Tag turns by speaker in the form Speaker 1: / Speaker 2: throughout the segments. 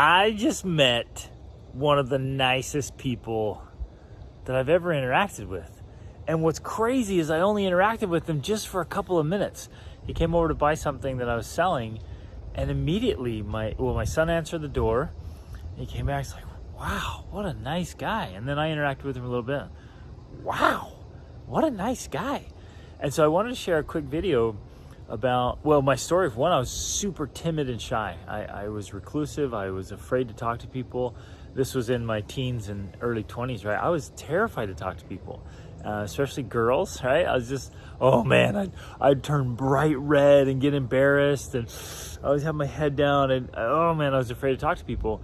Speaker 1: I just met one of the nicest people that I've ever interacted with. And what's crazy is I only interacted with him just for a couple of minutes. He came over to buy something that I was selling, and immediately my son answered the door. And he came back, he's like, wow, what a nice guy. And then I interacted with him a little bit. Wow, what a nice guy. And so I wanted to share a quick video about, well, my story of one, I was super timid and shy. I was reclusive. I was afraid to talk to people. This was in my teens and early 20s, right? I was terrified to talk to people, especially girls, right? I was just, oh man, I'd turn bright red and get embarrassed, and I always have my head down, and oh man, I was afraid to talk to people.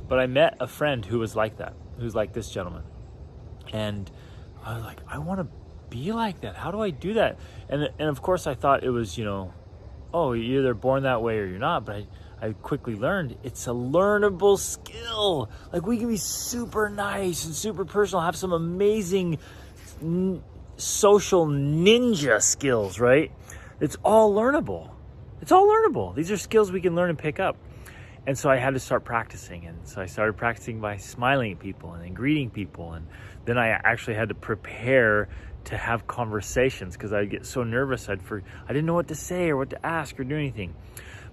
Speaker 1: But I met a friend who was like that, who's like this gentleman. And I was like, I want to be like that. How do I do that? And of course I thought it was, oh, you're either born that way or you're not. But I quickly learned it's a learnable skill. Like, we can be super nice and super personal, have some amazing social ninja skills, right? It's all learnable. It's all learnable. These are skills we can learn and pick up. And so I had to start practicing. And so I started practicing by smiling at people and then greeting people. And then I actually had to prepare to have conversations because I'd get so nervous. I didn't know what to say or what to ask or do anything.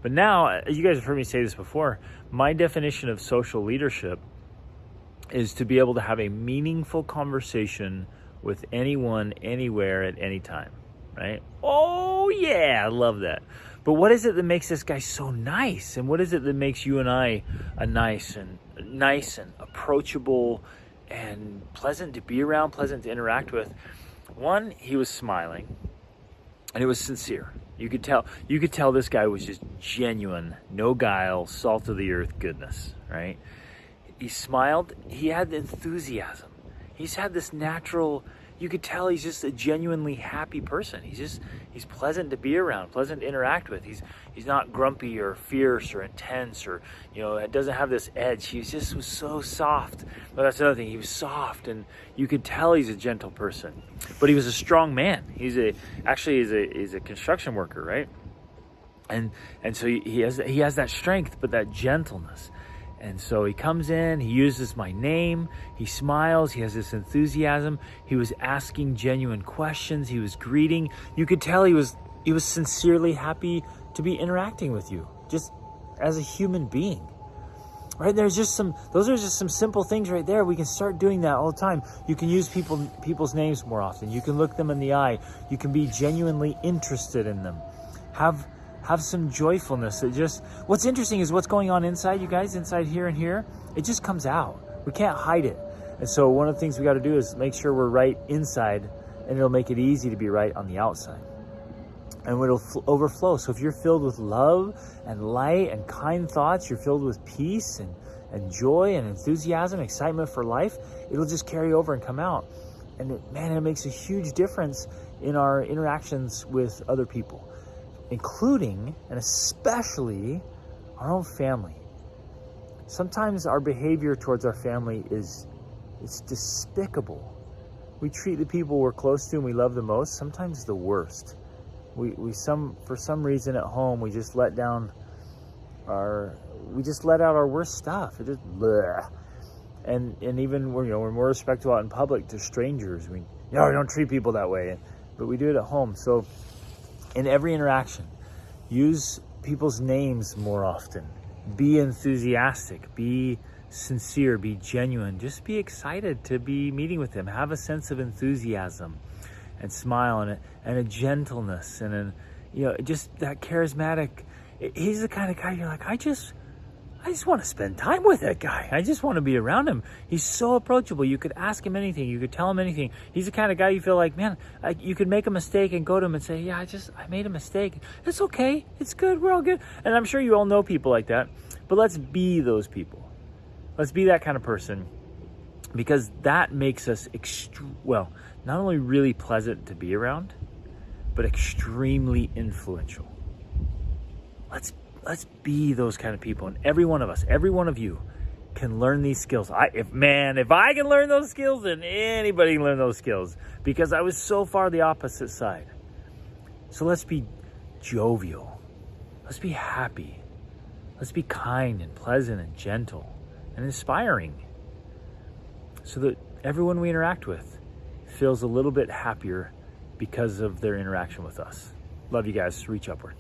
Speaker 1: But now, you guys have heard me say this before, my definition of social leadership is to be able to have a meaningful conversation with anyone, anywhere, at any time, right? Oh yeah, I love that. But what is it that makes this guy so nice? And what is it that makes you and I nice and approachable and pleasant to be around, pleasant to interact with? One, he was smiling, and it was sincere. You could tell this guy was just genuine, no guile, salt of the earth goodness, right? He smiled. He had enthusiasm. He's had this natural, you could tell he's just a genuinely happy person. He's pleasant to be around, pleasant to interact with. He's not grumpy or fierce or intense, or, it doesn't have this edge. He just was so soft. But that's another thing. He was soft, and you could tell he's a gentle person. But he was a strong man. He's a construction worker, right? And so he has that strength, but that gentleness. And so he comes in, he uses my name, he smiles, he has this enthusiasm. He was asking genuine questions, he was greeting. You could tell he was sincerely happy to be interacting with you, just as a human being. Right? Those are just some simple things right there. We can start doing that all the time. You can use people's names more often. You can look them in the eye. You can be genuinely interested in them. Have some joyfulness. What's interesting is what's going on inside, you guys, inside here and here. It just comes out. We can't hide it. And so one of the things we got to do is make sure we're right inside, and it'll make it easy to be right on the outside. And it'll overflow. So if you're filled with love and light and kind thoughts, you're filled with peace and joy and enthusiasm, excitement for life, it'll just carry over and come out. And it makes a huge difference in our interactions with other people, including and especially our own family. Sometimes our behavior towards our family it's despicable. We treat the people we're close to and we love the most sometimes the worst. For some reason at home we just let out our worst stuff. It just bleh. And even we're more respectful out in public to strangers. We don't treat people that way, but we do it at home. So in every interaction, use people's names more often. Be enthusiastic. Be sincere. Be genuine. Just be excited to be meeting with them. Have a sense of enthusiasm and smile and a gentleness and just that charismatic. He's the kind of guy you're like, I just want to spend time with that guy. I just want to be around him. He's so approachable. You could ask him anything. You could tell him anything. He's the kind of guy you feel like, man, you could make a mistake and go to him and say, yeah, I made a mistake. It's okay. It's good. We're all good. And I'm sure you all know people like that. But let's be those people. Let's be that kind of person, because that makes us, not only really pleasant to be around, but extremely influential. Let's be those kind of people. And every one of us, every one of you can learn these skills. If I can learn those skills, then anybody can learn those skills, because I was so far the opposite side. So let's be jovial. Let's be happy. Let's be kind and pleasant and gentle and inspiring so that everyone we interact with feels a little bit happier because of their interaction with us. Love you guys. Reach upward.